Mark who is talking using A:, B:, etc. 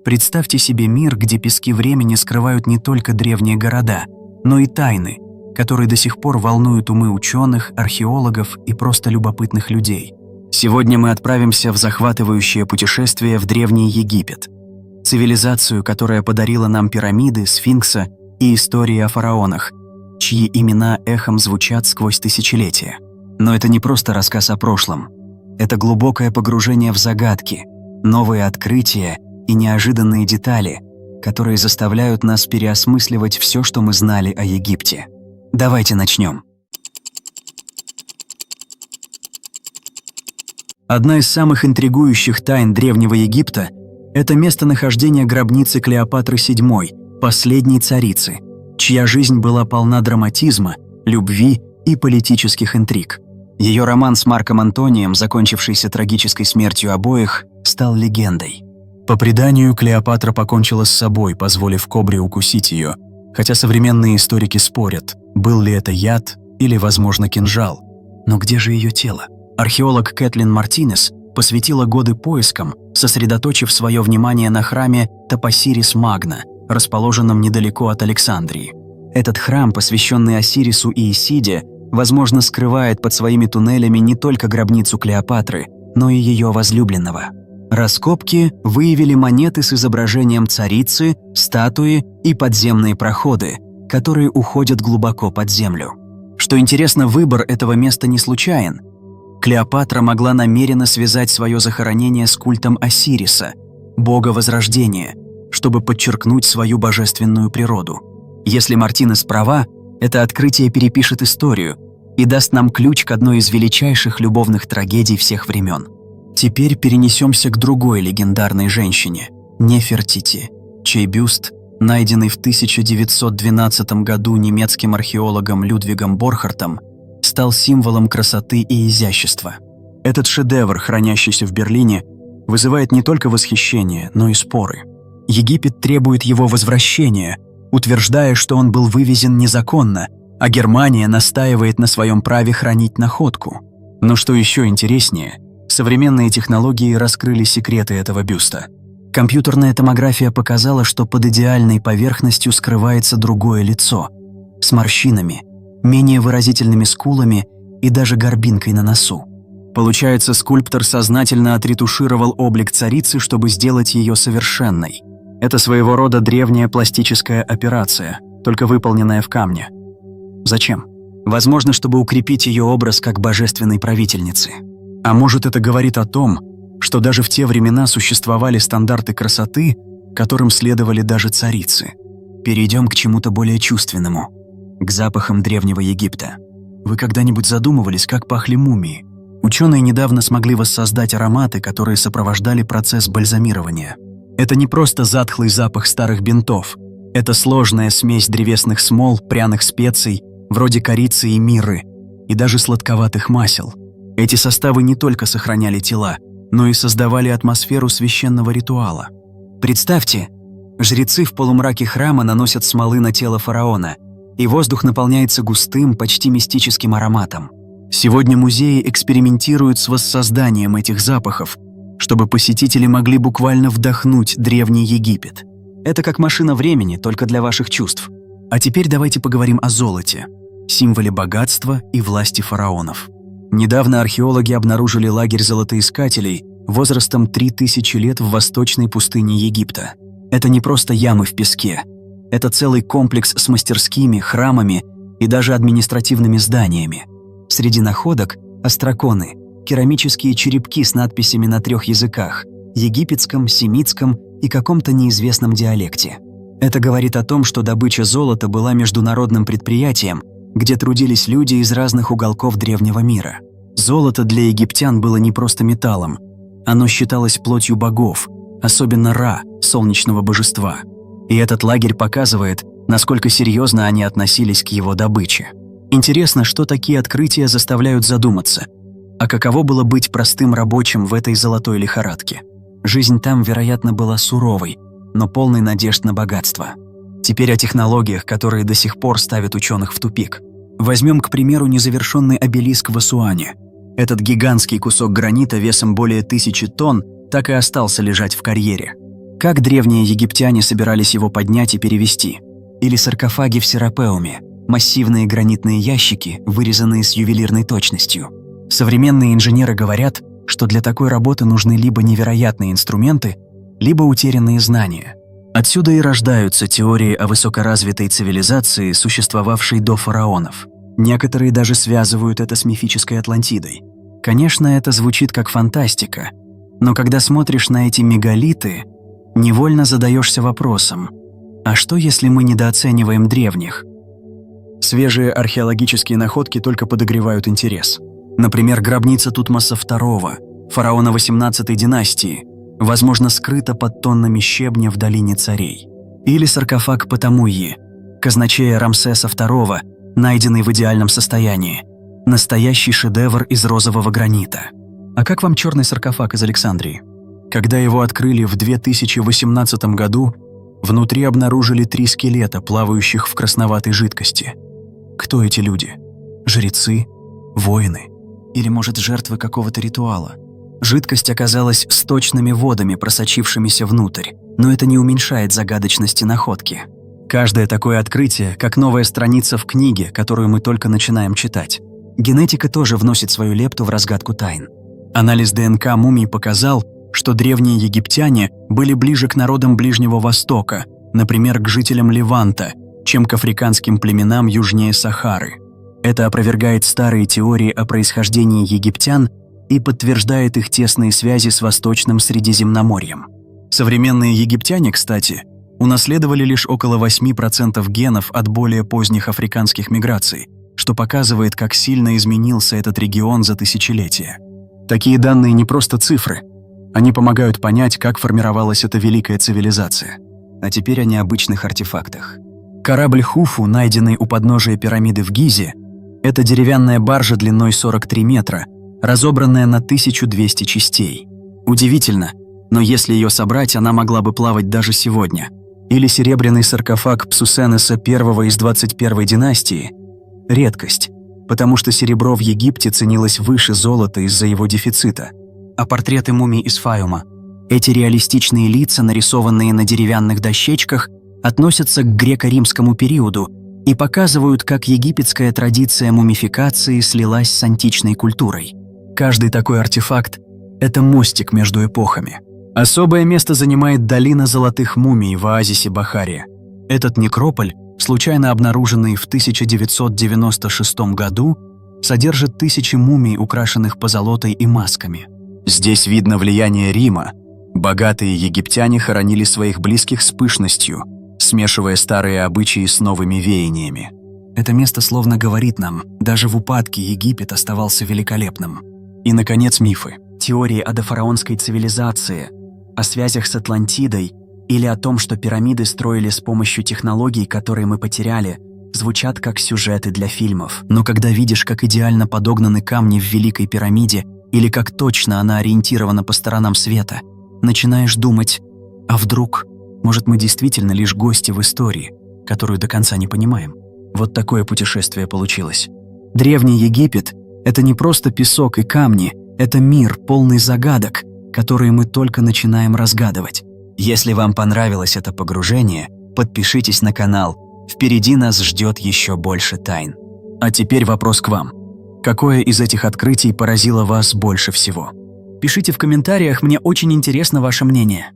A: Представьте себе мир, где пески времени скрывают не только древние города, но и тайны, которые до сих пор волнуют умы ученых, археологов и просто любопытных людей. Сегодня мы отправимся в захватывающее путешествие в Древний Египет, цивилизацию, которая подарила нам пирамиды, сфинкса и истории о фараонах, чьи имена эхом звучат сквозь тысячелетия. Но это не просто рассказ о прошлом. Это глубокое погружение в загадки, новые открытия и неожиданные детали, которые заставляют нас переосмысливать все, что мы знали о Египте. Давайте начнем. Одна из самых интригующих тайн Древнего Египта – это местонахождение гробницы Клеопатры VII, последней царицы, чья жизнь была полна драматизма, любви и политических интриг. Ее роман с Марком Антонием, закончившийся трагической смертью обоих, стал легендой. По преданию, Клеопатра покончила с собой, позволив кобре укусить ее, хотя современные историки спорят, был ли это яд или, возможно, кинжал. Но где же ее тело? Археолог Кэтлин Мартинес посвятила годы поискам, сосредоточив свое внимание на храме Топосирис Магна, расположенном недалеко от Александрии. Этот храм, посвященный Осирису и Исиде, возможно, скрывает под своими туннелями не только гробницу Клеопатры, но и ее возлюбленного. Раскопки выявили монеты с изображением царицы, статуи и подземные проходы, которые уходят глубоко под землю. Что интересно, выбор этого места не случайен. Клеопатра могла намеренно связать свое захоронение с культом Осириса, бога Возрождения, чтобы подчеркнуть свою божественную природу. Если Мартинес права, это открытие перепишет историю и даст нам ключ к одной из величайших любовных трагедий всех времен. Теперь перенесемся к другой легендарной женщине – Нефертити, чей бюст, найденный в 1912 году немецким археологом Людвигом Борхартом, стал символом красоты и изящества. Этот шедевр, хранящийся в Берлине, вызывает не только восхищение, но и споры. Египет требует его возвращения, утверждая, что он был вывезен незаконно, а Германия настаивает на своем праве хранить находку. Но что еще интереснее, современные технологии раскрыли секреты этого бюста. Компьютерная томография показала, что под идеальной поверхностью скрывается другое лицо, с морщинами, менее выразительными скулами и даже горбинкой на носу. Получается, скульптор сознательно отретушировал облик царицы, чтобы сделать ее совершенной. Это своего рода древняя пластическая операция, только выполненная в камне. Зачем? Возможно, чтобы укрепить ее образ как божественной правительницы. А может, это говорит о том, что даже в те времена существовали стандарты красоты, которым следовали даже царицы. Перейдем к чему-то более чувственному, к запахам Древнего Египта. Вы когда-нибудь задумывались, как пахли мумии? Ученые недавно смогли воссоздать ароматы, которые сопровождали процесс бальзамирования. Это не просто затхлый запах старых бинтов. Это сложная смесь древесных смол, пряных специй, вроде корицы и мирры, и даже сладковатых масел. Эти составы не только сохраняли тела, но и создавали атмосферу священного ритуала. Представьте, жрецы в полумраке храма наносят смолы на тело фараона, и воздух наполняется густым, почти мистическим ароматом. Сегодня музеи экспериментируют с воссозданием этих запахов, чтобы посетители могли буквально вдохнуть Древний Египет. Это как машина времени, только для ваших чувств. А теперь давайте поговорим о золоте, символе богатства и власти фараонов. Недавно археологи обнаружили лагерь золотоискателей возрастом 3000 лет в восточной пустыне Египта. Это не просто ямы в песке. Это целый комплекс с мастерскими, храмами и даже административными зданиями. Среди находок – остроконы, керамические черепки с надписями на 3 языках – египетском, семитском и каком-то неизвестном диалекте. Это говорит о том, что добыча золота была международным предприятием, где трудились люди из разных уголков древнего мира. Золото для египтян было не просто металлом. Оно считалось плотью богов, особенно Ра, солнечного божества. И этот лагерь показывает, насколько серьезно они относились к его добыче. Интересно, что такие открытия заставляют задуматься. А каково было быть простым рабочим в этой золотой лихорадке? Жизнь там, вероятно, была суровой, но полной надежд на богатство. Теперь о технологиях, которые до сих пор ставят ученых в тупик. Возьмем, к примеру, незавершенный обелиск в Асуане. Этот гигантский кусок гранита весом более 1000 тонн так и остался лежать в карьере. Как древние египтяне собирались его поднять и перевести? Или саркофаги в Серапеуме, массивные гранитные ящики, вырезанные с ювелирной точностью. Современные инженеры говорят, что для такой работы нужны либо невероятные инструменты, либо утерянные знания. Отсюда и рождаются теории о высокоразвитой цивилизации, существовавшей до фараонов. Некоторые даже связывают это с мифической Атлантидой. Конечно, это звучит как фантастика, но когда смотришь на эти мегалиты, невольно задаешься вопросом: а что, если мы недооцениваем древних? Свежие археологические находки только подогревают интерес. Например, гробница Тутмоса II, фараона XVIII династии, возможно, скрыта под тоннами щебня в долине царей. Или саркофаг Потамуи, казначея Рамсеса II, найденный в идеальном состоянии. Настоящий шедевр из розового гранита. А как вам черный саркофаг из Александрии? Когда его открыли в 2018 году, внутри обнаружили 3 скелета, плавающих в красноватой жидкости. Кто эти люди? Жрецы? Воины? Или, может, жертвы какого-то ритуала? Жидкость оказалась сточными водами, просочившимися внутрь, но это не уменьшает загадочности находки. Каждое такое открытие, как новая страница в книге, которую мы только начинаем читать. Генетика тоже вносит свою лепту в разгадку тайн. Анализ ДНК мумий показал, что древние египтяне были ближе к народам Ближнего Востока, например, к жителям Леванта, чем к африканским племенам южнее Сахары. Это опровергает старые теории о происхождении египтян и подтверждает их тесные связи с Восточным Средиземноморьем. Современные египтяне, кстати, унаследовали лишь около 8% генов от более поздних африканских миграций, что показывает, как сильно изменился этот регион за тысячелетия. Такие данные не просто цифры. Они помогают понять, как формировалась эта великая цивилизация. А теперь о необычных артефактах. Корабль Хуфу, найденный у подножия пирамиды в Гизе, это деревянная баржа длиной 43 метра, разобранная на 1200 частей. Удивительно, но если ее собрать, она могла бы плавать даже сегодня. Или серебряный саркофаг Псусенеса I из 21 династии – редкость, потому что серебро в Египте ценилось выше золота из-за его дефицита. А портреты мумий из Фаюма – эти реалистичные лица, нарисованные на деревянных дощечках, относятся к греко-римскому периоду и показывают, как египетская традиция мумификации слилась с античной культурой. Каждый такой артефакт – это мостик между эпохами. Особое место занимает долина золотых мумий в оазисе Бахария. Этот некрополь, случайно обнаруженный в 1996 году, содержит тысячи мумий, украшенных позолотой и масками. Здесь видно влияние Рима. Богатые египтяне хоронили своих близких с пышностью, смешивая старые обычаи с новыми веяниями. Это место словно говорит нам, даже в упадке Египет оставался великолепным. И, наконец, мифы. Теории о дофараонской цивилизации, о связях с Атлантидой или о том, что пирамиды строили с помощью технологий, которые мы потеряли, звучат как сюжеты для фильмов. Но когда видишь, как идеально подогнаны камни в Великой пирамиде или как точно она ориентирована по сторонам света, начинаешь думать, а вдруг, может, мы действительно лишь гости в истории, которую до конца не понимаем. Вот такое путешествие получилось. Древний Египет – это не просто песок и камни, это мир, полный загадок, которые мы только начинаем разгадывать. Если вам понравилось это погружение, подпишитесь на канал. Впереди нас ждет еще больше тайн. А теперь вопрос к вам. Какое из этих открытий поразило вас больше всего? Пишите в комментариях, мне очень интересно ваше мнение.